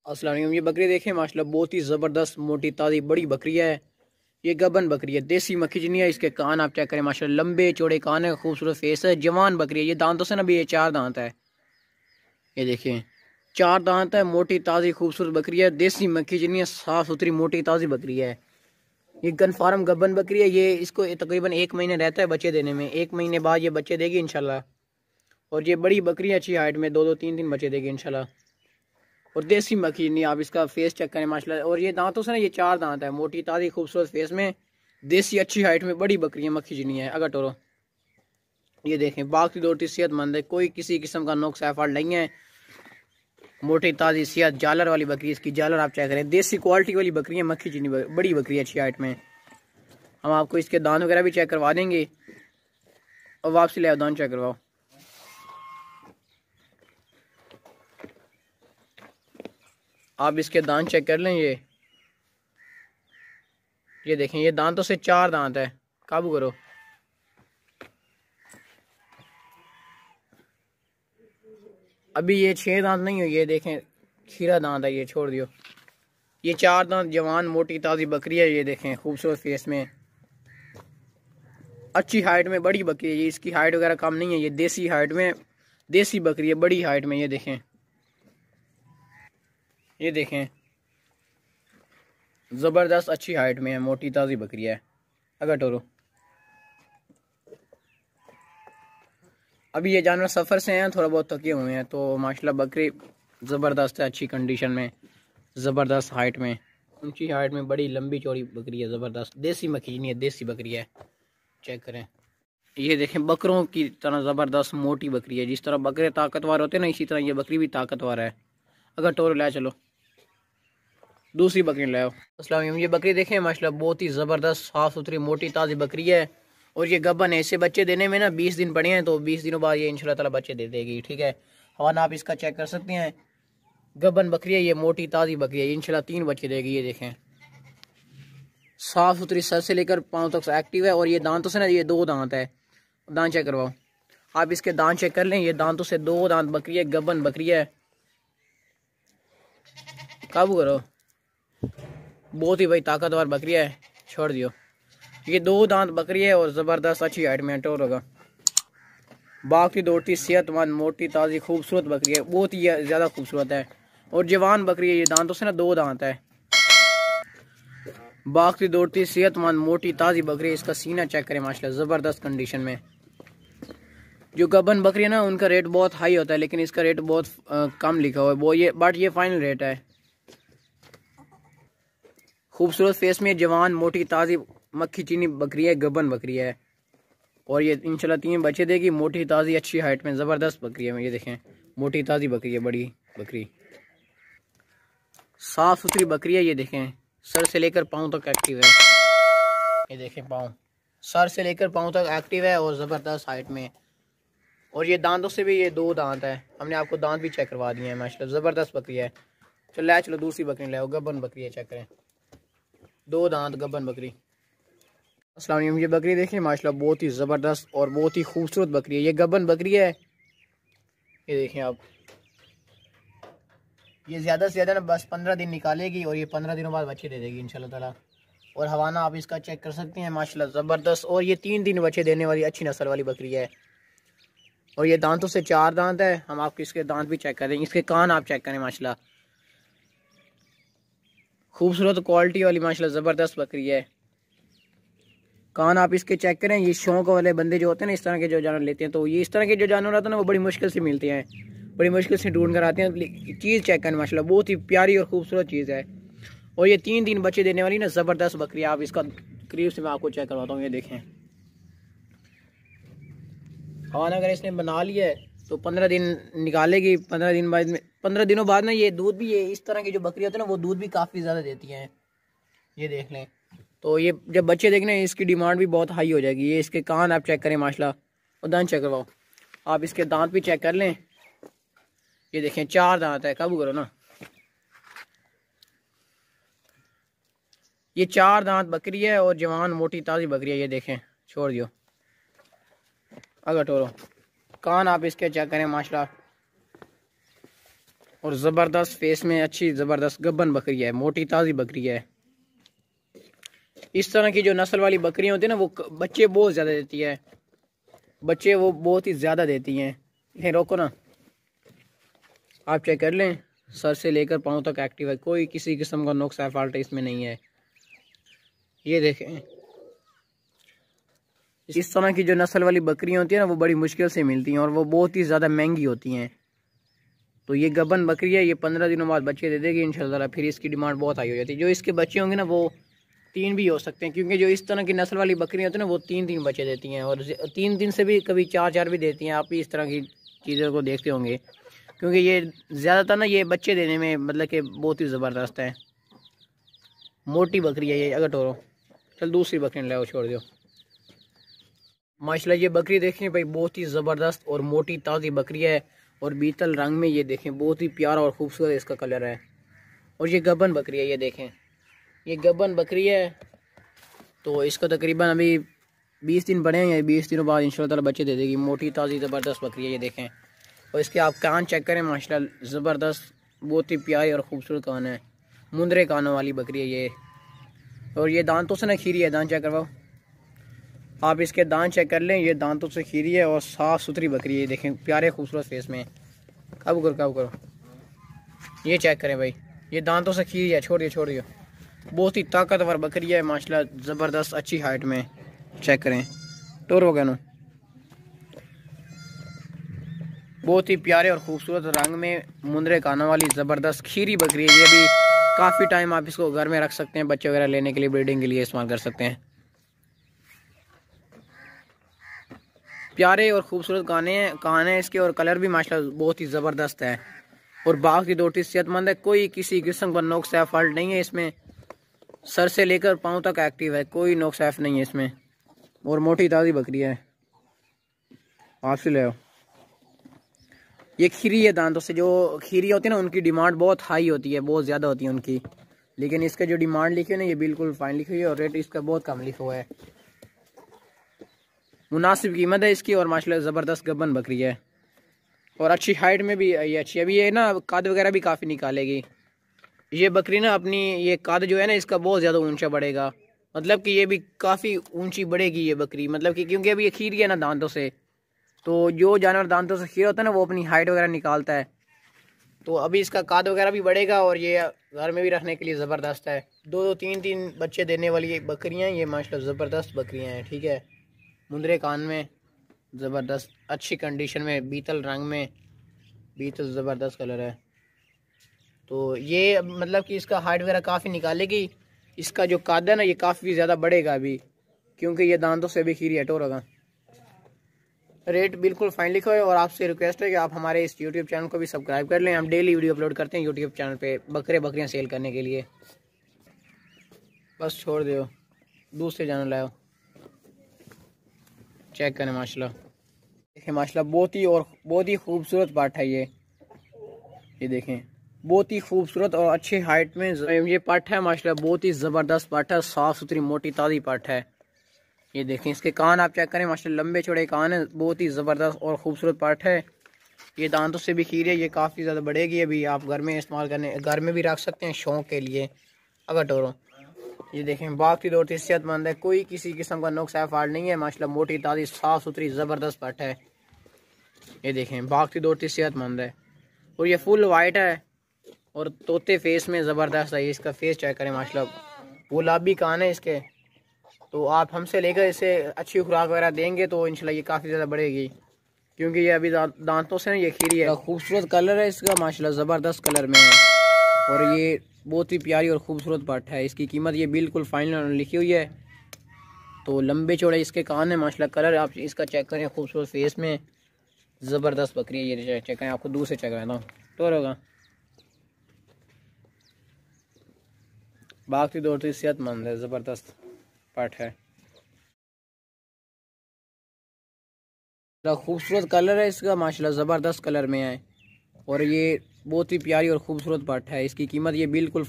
अस्सलाम वालेकुम। ये बकरी देखें माशाल्लाह बहुत ही ज़बरदस्त मोटी ताज़ी बड़ी बकरी है। ये गबन बकरी है, देसी मक्खी जिनी है। इसके कान आप चेक करें माशाल्लाह, लंबे चौड़े कान है, खूबसूरत फेस है, जवान बकरी है। ये दांतों से ना भी ये 4 दांत है। ये देखें 4 दांत है, मोटी ताज़ी खूबसूरत बकरी है, देसी मक्खी जिनी है, साफ़ सुथरी मोटी ताज़ी बकरी है। ये गन फार्म गबन बकरी है। ये इसको तकरीबन 1 महीने रहता है बच्चे देने में। 1 महीने बाद ये बच्चे देगी इंशाल्लाह। और ये बड़ी बकरी है, अच्छी हाइट में, 2-2 3-3 बच्चे देगी इंशाल्लाह। और देसी मक्खी नहीं, आप इसका फेस चेक करें माशाल्लाह। और ये दांतों से ना ये 4 दांत है, मोटी ताज़ी खूबसूरत फेस में, देसी अच्छी हाइट में बड़ी बकरी है, मक्खी जिनी है। अगर टोरो ये देखें बाकी दौड़ती सेहतमंद है, कोई किसी किस्म का नुक्स एफर्ट नहीं है। मोटी ताज़ी सेहत जालर वाली बकरी, इसकी जालर आप चेक करें, देसी क्वालिटी वाली बकरी है, मक्खी जिनी बड़ी बकरी है, अच्छी हाइट में। हम आपको इसके दांत वगैरह भी चेक करवा देंगे। और वापसी ले आओ, दांत चेक करवाओ। आप इसके दांत चेक कर लें। ये देखें, ये दांतों से 4 दांत है। काबू करो। अभी ये 6 दांत नहीं हुई, ये देखें खीरा दांत है, ये छोड़ दियो। ये 4 दांत जवान मोटी ताज़ी बकरी है। ये देखें खूबसूरत फेस में, अच्छी हाइट में बड़ी बकरी है। ये इसकी हाइट वगैरह कम नहीं है, ये देसी हाइट में देसी बकरी है, बड़ी हाइट में। ये देखें, ये देखें ज़बरदस्त अच्छी हाइट में है, मोटी ताज़ी बकरी है। अगर टोरो अभी ये जानवर सफ़र से हैं, थोड़ा बहुत थके हुए हैं, तो माशाल्लाह बकरी ज़बरदस्त है, अच्छी कंडीशन में, ज़बरदस्त हाइट में, ऊंची हाइट में, बड़ी लंबी चौड़ी बकरी है, ज़बरदस्त देसी मक्खी नहीं है, देसी बकरी है। चेक करें। ये देखें बकरों की तरह ज़बरदस्त मोटी बकरी है। जिस तरह बकरे ताकतवर होते हैं ना, इसी तरह ये बकरी भी ताकतवर है। अगर टोरो ले चलो, दूसरी बकरी ले आओ। अस्सलाम वालेकुम। ये बकरी देखें माशाल्लाह बहुत ही ज़बरदस्त साफ़ सुथरी मोटी ताज़ी बकरी है। और ये गबन है, इसे बच्चे देने में ना 20 दिन पड़े हैं, तो 20 दिनों बाद ये इंशाल्लाह ताला बच्चे दे देगी। ठीक है, हवाना आप इसका चेक कर सकते हैं। गबन बकरी है, ये मोटी ताज़ी बकरी है, इंशाल्लाह 3 बच्चे देगी। ये देखें साफ़ सुथरी, सर से लेकर पाँव तक एक्टिव है। और ये दांतों से ना ये 2 दांत है। दांत चेक करवाओ। आप इसके दांत चेक कर लें, ये दांतों से 2 दांत बकरी है, गबन बकरी है। काबू करो, बहुत ही भाई ताकतवर बकरी है, छोड़ दियो। ये 2 दांत बकरी है और ज़बरदस्त अच्छी हाइट में टोर होगा। बाकी दौड़ती सेहतमंद मोटी ताज़ी खूबसूरत बकरी है, बहुत ही ज़्यादा खूबसूरत है। और जवान बकरी है, ये दांतों से ना 2 दांत है। बाकी दौड़ती सेहतमंद मोटी ताज़ी बकरी है। इसका सीना चेक करें माशाल्लाह, ज़बरदस्त कंडीशन में। जो गबन बकरी है ना, उनका रेट बहुत हाई होता है, लेकिन इसका रेट बहुत कम लिखा हुआ है वो, ये बट ये फाइनल रेट है। खूबसूरत फेस में, जवान मोटी ताज़ी मक्खी चीनी बकरी है, गबन बकरी है। और ये इंशाल्लाह 3 बच्चे देगी, मोटी ताज़ी अच्छी हाइट में, ज़बरदस्त बकरी है। ये देखें मोटी ताज़ी बकरी है, बड़ी बकरी, साफ़ सुथरी बकरी है। ये देखें सर से लेकर पाँव तक एक्टिव है। ये देखें पाँव, सर से लेकर पाँव तक एक्टिव है और ज़बरदस्त हाइट में। और ये दांतों से भी ये 2 दांत है। हमने आपको दांत भी चेक करवा दिए हैं माशाल्लाह, ज़बरदस्त बकरी है। चलो दूसरी बकरी ले आओ, गबन बकरी है, चेक करें 2 दांत गबन बकरी। अस्सलाम वालेकुम। ये बकरी देखिए माशाल्लाह बहुत ही ज़बरदस्त और बहुत ही खूबसूरत बकरी है, ये गबन बकरी है। ये देखें आप, ये ज़्यादा से ज़्यादा ना बस 15 दिन निकालेगी और ये 15 दिनों बाद बच्चे दे देगी इंशाल्लाह ताला। और हवाना आप इसका चेक कर सकते हैं माशाल्लाह ज़बरदस्त। और ये 3 दिन बच्चे देने वाली अच्छी नस्ल वाली बकरी है। और ये दांतों से 4 दांत है। हम आपको इसके दांत भी चेक करें, इसके कान आप चेक करें माशाल्लाह, खूबसूरत क्वालिटी वाली माशाल्लाह ज़बरदस्त बकरी है। कान आप इसके चेक करें। ये शौक वाले बंदे जो होते हैं ना, इस तरह के जो जानवर लेते हैं, तो ये इस तरह के जो जानवर होते हैं ना, वो बड़ी मुश्किल से मिलते हैं, बड़ी मुश्किल से ढूंढ कर आते हैं। चीज़ चेक करें माशाल्लाह, बहुत ही प्यारी और खूबसूरत चीज़ है। और ये 3 दिन बच्चे देने वाली ना ज़बरदस्त बकरी है। आप इसका करीब से मैं आपको चेक करवाता हूँ। ये देखें, हाँ अगर इसने बना लिया है तो 15 दिन निकालेगी। 15 दिनों बाद ना ये दूध भी, ये इस तरह की जो बकरी होती है ना, वो दूध भी काफ़ी ज़्यादा देती हैं। ये देख लें, तो ये जब बच्चे देखने इसकी डिमांड भी बहुत हाई हो जाएगी। ये इसके कान आप चेक करें माशाल्लाह, और दांत चेक करवाओ। आप इसके दांत भी चेक कर लें। ये देखें 4 दांत है। काबू करो ना, ये 4 दांत बकरी है और जवान मोटी ताज़ी बकरी है। ये देखें, छोड़ दियो। अगर टोरो कान आप इसके चेक करें माशाल्लाह, और ज़बरदस्त फेस में अच्छी ज़बरदस्त गब्बन बकरी है, मोटी ताज़ी बकरी है। इस तरह की जो नस्ल वाली बकरियां होती है ना वो बच्चे बहुत ज़्यादा देती है, बच्चे वो बहुत ही ज़्यादा देती हैं। ये रोको ना, आप चेक कर लें, सर से लेकर पाँव तक एक्टिव है, कोई किसी किस्म का नुक्स या फॉल्ट इसमें नहीं है। ये देखें, इस तरह की जो नस्ल वाली बकरियां होती है ना वो बड़ी मुश्किल से मिलती हैं और वो बहुत ही ज़्यादा महंगी होती हैं। तो ये गबन बकरी है, ये 15 दिनों बाद बच्चे दे देगी इंशाल्लाह। फिर इसकी डिमांड बहुत हाई हो जाती है। जो इसके बच्चे होंगे ना वो 3 भी हो सकते हैं, क्योंकि जो इस तरह की नस्ल वाली बकरियां होती हैं ना वो 3 बच्चे देती हैं और 3 से भी कभी 4 भी देती हैं। आप भी इस तरह की चीज़ों को देखते होंगे, क्योंकि ये ज़्यादातर ना ये बच्चे देने में मतलब कि बहुत ही ज़बरदस्त है। मोटी बकरी है ये। अगर टोरो चल दूसरी बकरी लाओ, छोड़ दो। माशाल्लाह ये बकरी देखें भाई, बहुत ही ज़बरदस्त और मोटी ताज़ी बकरी है और बीतल रंग में ये देखें, बहुत ही प्यारा और ख़ूबसूरत इसका कलर है। और ये गबन बकरी है, ये देखें, ये गबन बकरी है। तो इसका तकरीबन अभी 20 दिन बड़े हैं, 20 दिनों बाद इंशाल्लाह ताला बच्चे दे देगी। मोटी ताज़ी ज़बरदस्त बकरी है, ये देखें। और इसके आप कान चेक करें, माशाल्लाह ज़बरदस्त, बहुत ही प्यारी और ख़ूबसूरत कान है। मुंदरे कानों वाली बकरी है ये। और ये दांतों से ना खीरी है, दांत चेक करवाओ आप, इसके दांत चेक कर लें, ये दांतों से खीरी है और साफ़ सुथरी बकरी है। देखें प्यारे खूबसूरत फेस में। काबू करो, ये चेक करें भाई, ये दांतों से खीरी है। छोड़ दियो। बहुत ही ताकतवर बकरी है माशाल्लाह, ज़बरदस्त अच्छी हाइट में। चेक करें, टोर हो गया ना, बहुत ही प्यारे और ख़ूबसूरत रंग में मुंदरे कानों वाली ज़बरदस्त खीरी बकरी है। ये भी काफ़ी टाइम आप इसको घर में रख सकते हैं, बच्चे वगैरह लेने के लिए, ब्रीडिंग के लिए इस्तेमाल कर सकते हैं। प्यारे और ख़ूबसूरत कान है इसके और कलर भी माशाल्लाह बहुत ही ज़बरदस्त है। और बाघ की दोटी सेहतमंद है, कोई किसी किस्म का नुक्स या फॉल्ट नहीं है इसमें। सर से लेकर पाँव तक एक्टिव है, कोई नुक्स ऐफ नहीं है इसमें। और मोटी ताज़ी बकरी है, आपसे ले आओ। ये खीरी है दांतों से। जो खीरी होती है ना उनकी डिमांड बहुत हाई होती है, बहुत ज़्यादा होती है उनकी। लेकिन इसका जो डिमांड लिखी है ना ये बिल्कुल फाइन लिखी हुई है और रेट इसका बहुत कम लिखा हुआ है। मुनासिब कीमत है इसकी और माशाल्लाह ज़बरदस्त गबन बकरी है और अच्छी हाइट में भी ये अच्छी है। अभी ये ना कद वगैरह भी काफ़ी निकालेगी ये बकरी ना। अपनी ये कद जो है ना इसका बहुत ज़्यादा ऊंचा बढ़ेगा, मतलब कि ये भी काफ़ी ऊंची बढ़ेगी ये बकरी। मतलब कि क्योंकि अभी ये खीरी है ना दांतों से, तो जो जानवर दांतों से खीरा होता है ना वो अपनी हाइट वगैरह निकालता है। तो अभी इसका कद वगैरह भी बढ़ेगा और ये घर में भी रखने के लिए ज़बरदस्त है। 2-2 3-3 बच्चे देने वाली बकरियाँ ये माशाल्लाह ज़बरदस्त बकरियाँ हैं। ठीक है, मुंदरे कान में ज़बरदस्त अच्छी कंडीशन में, बीतल रंग में, बीतल ज़बरदस्त कलर है। तो ये मतलब कि इसका हाइट वगैरह काफ़ी निकालेगी। इसका जो कद है ना ये काफ़ी ज़्यादा बढ़ेगा अभी, क्योंकि ये दांतों से भी खीरी हटो रहा। रेट बिल्कुल फाइन लिखा है और आपसे रिक्वेस्ट है कि आप हमारे इस यूट्यूब चैनल को भी सब्सक्राइब कर लें। हम डेली वीडियो अपलोड करते हैं यूट्यूब चैनल पे बकरियाँ सेल करने के लिए। बस छोड़ दो, दूसरे चैनल लाओ, चेक करें। माशाल्लाह देखें, माशाल्लाह बहुत ही खूबसूरत पाठ है ये देखें, बहुत ही खूबसूरत और अच्छी हाइट में ये पाठ है माशाल्लाह। बहुत ही ज़बरदस्त पाठ है, साफ़ सुथरी मोटी ताज़ी पाठ है। ये देखें, इसके कान आप चेक करें, माशाल्लाह लंबे चौड़े कान है, बहुत ही ज़बरदस्त और ख़ूबसूरत पाठ है। ये दांतों से भी खीरी है, ये काफ़ी ज़्यादा बढ़ेगी। अभी आप घर में इस्तेमाल करने, घर में भी रख सकते हैं शौक़ के लिए। अगर टोरो ये देखें, बाघ की दौड़ती सेहतमंद है, कोई किसी किस्म का नुक्स या फॉल्ट नहीं है माशाल्लाह। मोटी ताज़ी साफ़ सुथरी ज़बरदस्त पाठ है। ये देखें, बाघ की दौड़ती सेहतमंद है और ये फुल वाइट है और तोते फेस में ज़बरदस्त है। इसका फेस चेक करें माशाल्लाह, गुलाबी कान है इसके। तो आप हमसे लेकर इसे अच्छी खुराक वगैरह देंगे तो इंशाल्लाह ये काफ़ी ज़्यादा बढ़ेगी, क्योंकि ये अभी दांतों से ना ये खीरी है। खूबसूरत कलर है इसका माशाल्लाह, ज़बरदस्त कलर में है और ये बहुत ही प्यारी और ख़ूबसूरत पाठ है। इसकी कीमत ये बिल्कुल फाइनल लिखी हुई है। तो लंबे चौड़े इसके कान है माशाल्लाह। कलर आप इसका चेक करें, खूबसूरत फेस में, ज़बरदस्त बकरी है ये। चेक करें, आपको दूर से चेक करता हूँ तो होगा। बाकी दौड़ती सेहतमंद है, ज़बरदस्त पाठ है। खूबसूरत कलर है इसका माशाल्लाह, ज़बरदस्त कलर में है और ये बहुत ही प्यारी और ख़ूबसूरत पाठ है। इसकी कीमत ये बिल्कुल